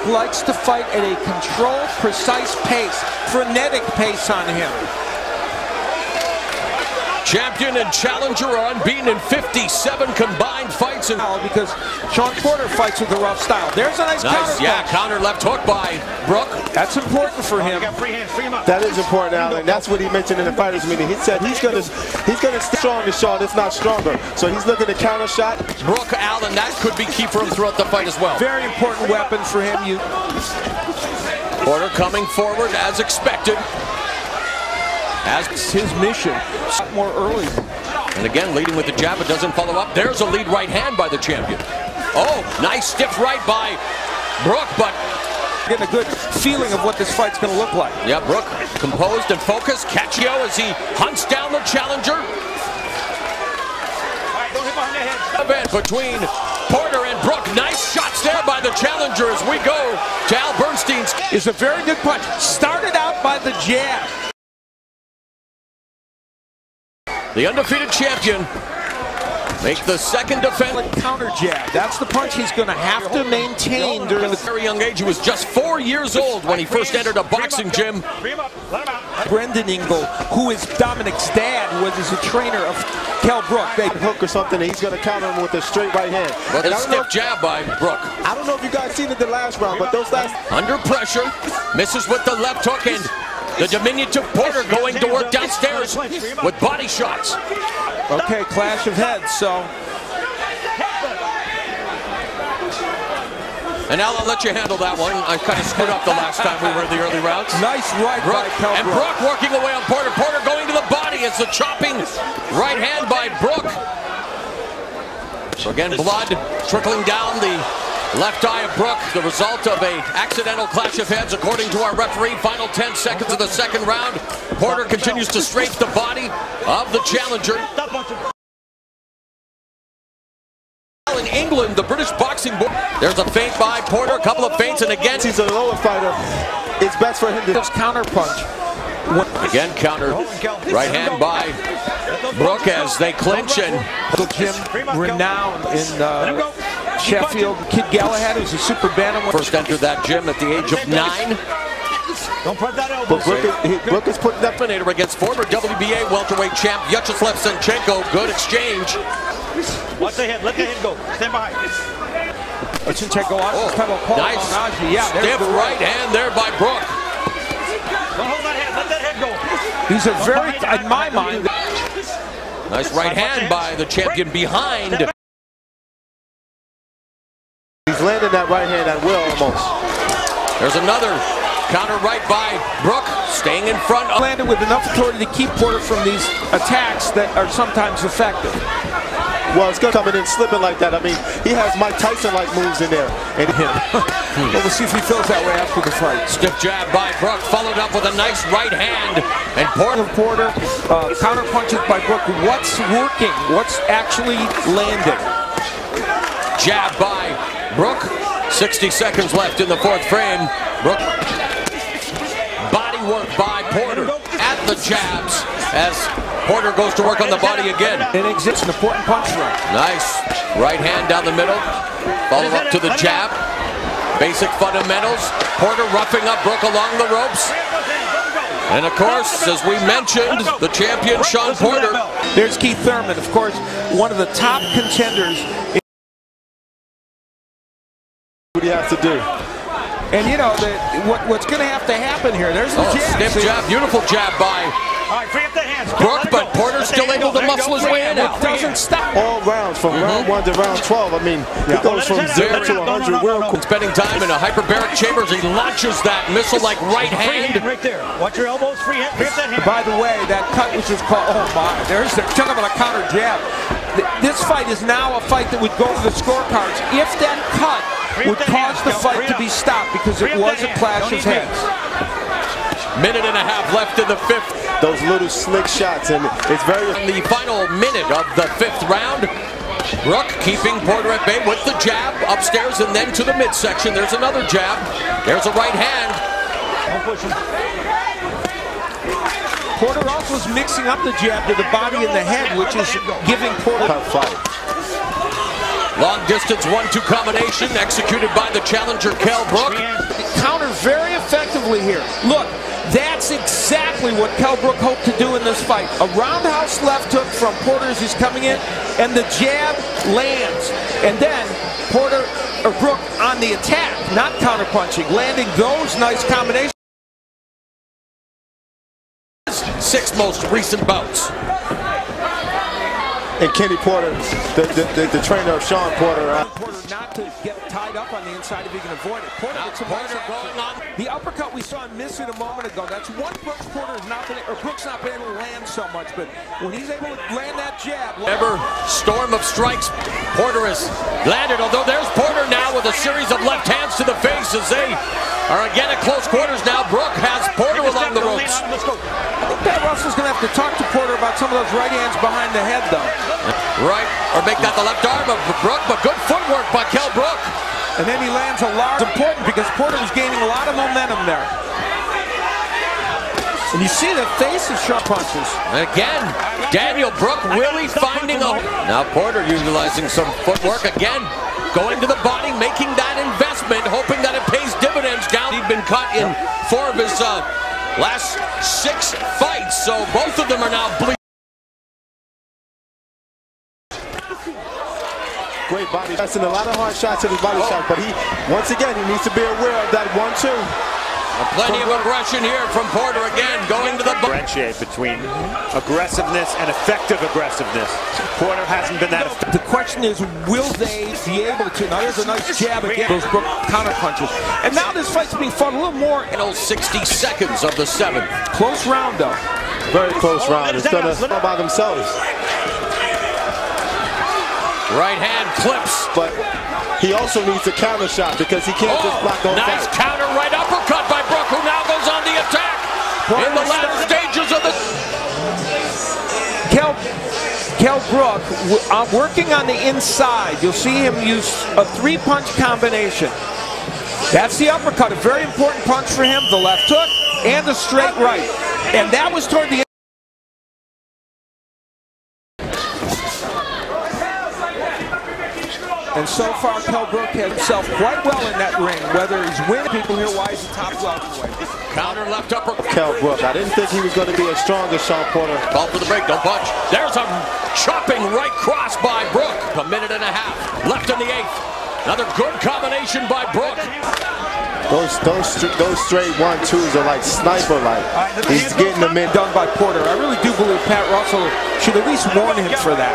likes to fight at a controlled, precise pace, frenetic pace on him. Champion and challenger are unbeaten in 57 combined fights. Because Shawn Porter fights with a rough style. There's a nice counter. Yeah, counter left hook by Brook. That's important for him. That is important, Alan. That's what he mentioned in the fighters meeting. He said he's gonna stay strong as Shawn, if not stronger. So he's looking to counter shot. Brook, Allen, that could be key for him throughout the fight as well. Very important weapon for him. Porter coming forward as expected. As his mission, more early. And again, leading with the jab, but doesn't follow up. There's a lead right hand by the champion. Oh, nice stiff right by Brook, but getting a good feeling of what this fight's going to look like. Yeah, Brook composed and focused. Caccio as he hunts down the challenger. Event between Porter and Brook. Nice shots there by the challenger as we go to Al Bernstein's. It's a very good punch. Started out by the jab. The undefeated champion make the second defense. Counter jab. That's the punch he's going to have to maintain during the very young age. He was just 4 years old when he first entered a boxing gym. Brendan Ingle, who is Dominic's dad, was a trainer of Kell Brook. They hook or something, and he's going to counter him with a straight right hand. With a stiff jab by Brook. I don't know if you guys seen it the last round, but those last... Under pressure, misses with the left hook, and the diminutive Porter going to work downstairs with body shots. Okay, clash of heads, so. And now I'll let you handle that one. I kind of screwed up the last time we were in the early rounds. Nice right by Kell. And Brook working away on Porter. Porter going to the body. It's the chopping right hand by Brook. So again, blood trickling down the left eye of Brook, the result of an accidental clash of heads, according to our referee. Final 10 seconds of the second round. Porter continues to strafe the body of the challenger. In England, the British boxing board. There's a feint by Porter, a couple of feints, and again, he's a lower fighter. It's best for him to counter punch. Again, counter right hand by Brook as they clinch. And Jim, renowned in Sheffield. Kid Galahad, who's a super bantamweight. First entered that gym at the age of 9. Don't put that elbow. Brook is putting that against former WBA welterweight champ Vyacheslav Senchenko. Good exchange. Watch the head. Let the head go. Stand behind. Senchenko on his pedal. Nice stiff right hand there by Brook. Don't hold that head. Let that head go. He's a very, in my mind, nice right hand by the champion behind. He's landing that right hand at will almost. There's another counter right by Brook, staying in front. Landed with enough authority to keep Porter from these attacks that are sometimes effective. Well, it's coming in slipping like that. I mean, he has Mike Tyson-like moves in there. And him. Well, we'll see if he feels that way after the fight. Stiff jab by Brook, followed up with a nice right hand. And Porter counter punches by Brook. What's working? What's actually landing? Jab by Brook. 60 seconds left in the fourth frame. Brook. Body work by Porter at the jabs as Porter goes to work on the body again. It exists, an important punch run. Nice right hand down the middle. Follow up to the jab. Basic fundamentals. Porter roughing up Brook along the ropes. And of course, as we mentioned, the champion Shawn Porter. There's Keith Thurman, of course, one of the top contenders. What he has to do. And you know, what's going to happen here, there's the jab. Stiff jab, beautiful jab by Brook, but Porter's still able to muscle his way in now. It doesn't stop. All rounds, from round 1 to round 12. I mean, he goes from 0 to 100 real quick. Spending time in a hyperbaric chambers, he launches that missile-like right hand. Right there. Watch your elbows, free hand, free up that hand. By the way, that cut which is called, oh my, there's the, talk about a counter jab. This fight is now a fight that would go to the scorecards if that cut would cause the fight to be stopped because it was a clash of heads. Minute and a half left in the fifth. Those little slick shots, and it's very... In the final minute of the fifth round, Brook keeping Porter at bay with the jab upstairs and then to the midsection. There's another jab. There's a right hand. Porter also is mixing up the jab to the body and the head, which is giving Porter... Tough fight. Long distance 1-2 combination executed by the challenger Kell Brook. Countered very effectively here. Look, that's exactly what Kell Brook hoped to do in this fight. A roundhouse left hook from Porter as he's coming in, and the jab lands. And then Brook on the attack, not counterpunching, landing those nice combinations. 6 most recent bouts. And Kenny Porter, the trainer of Shawn Porter. Porter not to get tied up on the inside if he can avoid it. Porter going on. The uppercut we saw him miss it a moment ago. That's one Brook's not been able to land so much, but when he's able to land that jab. Ever storm of strikes Porter has landed, although there's Porter now with a series of left hands to the face as they are again at close quarters now. Brook has Porter along the ropes. I think Pat Russell's going to have to talk to Porter about some of those right hands behind the head, though. Right, or make that the left arm of Brook, but good footwork by Kell Brook. And then he lands a large, important because Porter was gaining a lot of momentum there. And you see the face of sharp punches. And again, Daniel Brook really finding a... Now Porter utilizing some footwork again, going to the body, making that investment, hoping that it pays dividends down. He'd been caught in 4 of his last 6 fights, so both of them are now bleeding. Great body. That's a lot of hard shots in his body shot, but once again, he needs to be aware of that 1-2. Plenty of aggression here from Porter again, going to the differentiate between aggressiveness and effective aggressiveness. Porter hasn't been that effective. The question is, will they be able to? Now there's a nice jab again, those Brook counter punches. And now this fight's being fought a little more. 60 seconds of the 7th. Close round though. Very close round. It's gonna fall by themselves. Right hand clips. But he also needs a counter shot because he can't just block the whole nice fight. Counter right uppercut by Brook, who now goes on the attack. In the latter stages of the... Kell Brook working on the inside. You'll see him use a 3-punch combination. That's the uppercut, a very important punch for him, the left hook and the straight right. And that was toward the... And so far, Kell Brook has himself quite well in that ring. Whether he's winning, people here, why he's the top welterweight. Counter left upper. Kell Brook. I didn't think he was going to be as strong as Shawn Porter. Call for the break, don't punch. There's a chopping right cross by Brook. 1.5 minutes left in the 8th. Another good combination by Brook. Those straight 1-2s are like sniper-like. He's getting them in. Done by Porter. I really do believe Pat Russell should at least warn him for that.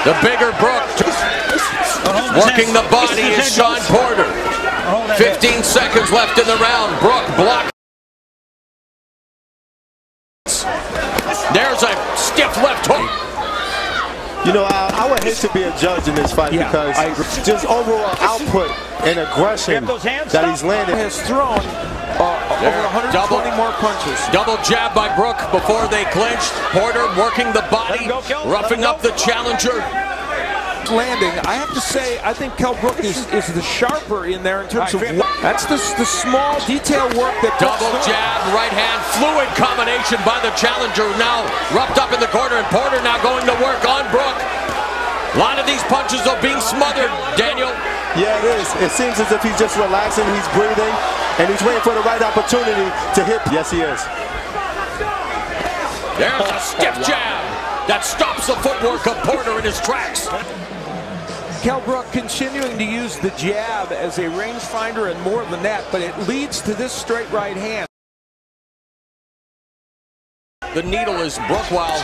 The bigger Brook working the body is Shawn Porter. 15 seconds left in the round. Brook blocked. There's a stiff left hook. You know, I would hate to be a judge in this fight because just overall output and aggression that he's landed. Has thrown over 120 more punches. Double jab by Brook before they clinched. Porter working the body, roughing up the challenger. Landing, I have to say, I think Kell Brook is the sharper in there in terms of that's the small detail work that double jab, right hand, fluid combination by the challenger, now roughed up in the corner, and Porter now going to work on Brook. A lot of these punches are being smothered, Daniel. Yeah, it is. It seems as if he's just relaxing, he's breathing, and he's waiting for the right opportunity to hit. Yes, he is. There's a stiff jab that stops the footwork of Porter in his tracks. Kell Brook continuing to use the jab as a rangefinder and more than that, but it leads to this straight right hand. The needle is Brook while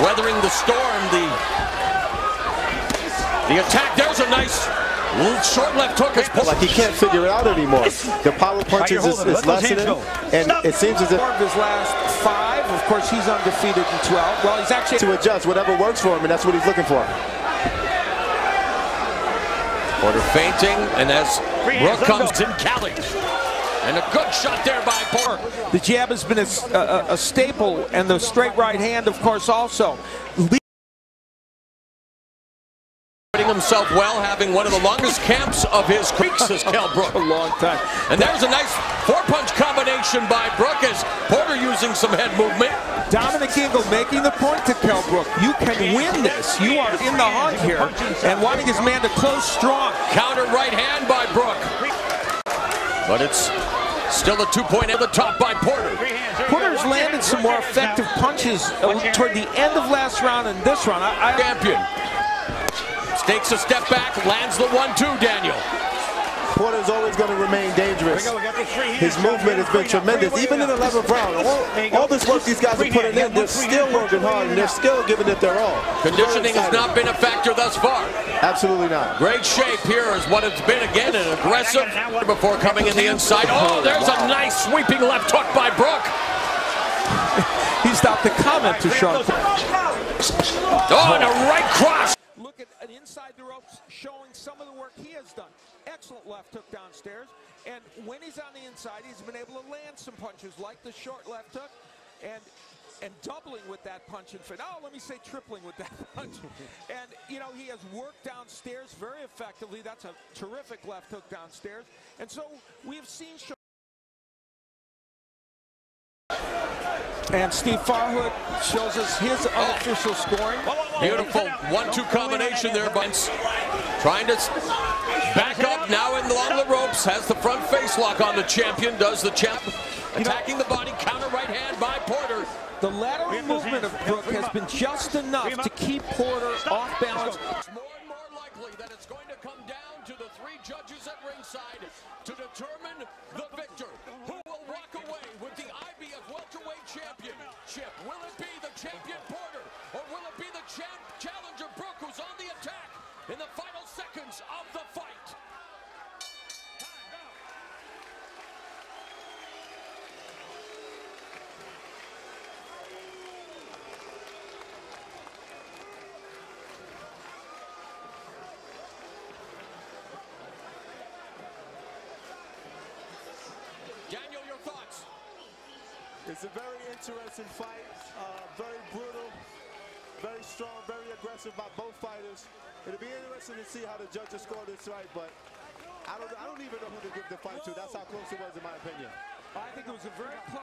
weathering the storm. The attack, there's a nice short left hook. Like he can't figure it out anymore. The power punches is lessening, and it seems as if his last 5, of course he's undefeated in 12. Well, he's actually to adjust whatever works for him, and that's what he's looking for. Porter feinting, and as Brook comes in, Kelly. And a good shot there by Porter. The jab has been a staple, and the straight right hand, of course, also. Himself well, having one of the longest camps of his creeks as Kell Brook. A long time. And there's a nice four-punch combination by Brook as Porter using some head movement. Dominic Eagle making the point to Kell Brook. You can win this. You are in the hunt here. And wanting his man to close strong. Counter right hand by Brook. But it's still a 2-point at the top by Porter. Porter's landed some more effective punches toward the end of last round and this round. Champion. Takes a step back, lands the 1-2, Daniel. Porter's always going to remain dangerous. His movement has been tremendous, even in the 11th round. All this work these guys are putting in, they're still working hard, and they're still giving it their all. Conditioning has not been a factor thus far. Absolutely not. Great shape here is what it's been again, and aggressive before coming in the inside. Oh, there's a nice sweeping left hook by Brook. He stopped the comment to Shawn. Oh, and a right cross. Look at an inside the ropes showing some of the work he has done. Excellent left hook downstairs. And when he's on the inside, he's been able to land some punches like the short left hook and doubling with that punch. And let me say tripling with that punch. And, you know, he has worked downstairs very effectively. That's a terrific left hook downstairs. And so we have seen Shawn. And Steve Farhood shows us his unofficial scoring. Beautiful 1-2 combination there, Bunce. Trying to back up now in along the ropes. Has the front face lock on the champion. Does the champ. Attacking the body. Counter right hand by Porter. The lateral movement of Brook has been just enough to keep Porter off balance. It's more and more likely that it's going to come down to the three judges at ringside to determine the victor. Who will walk away with the IBF welterweight championship? Will it be the champion Porter, or will it be the challenger Brook, who's on the attack in the final seconds of the fight? Daniel, your thoughts? It's a very interesting fight, very brutal, very strong, very aggressive by both fighters. It'll be interesting to see how the judges score this fight, but I don't even know who to give the fight to. That's how close it was, in my opinion. I think it was a very close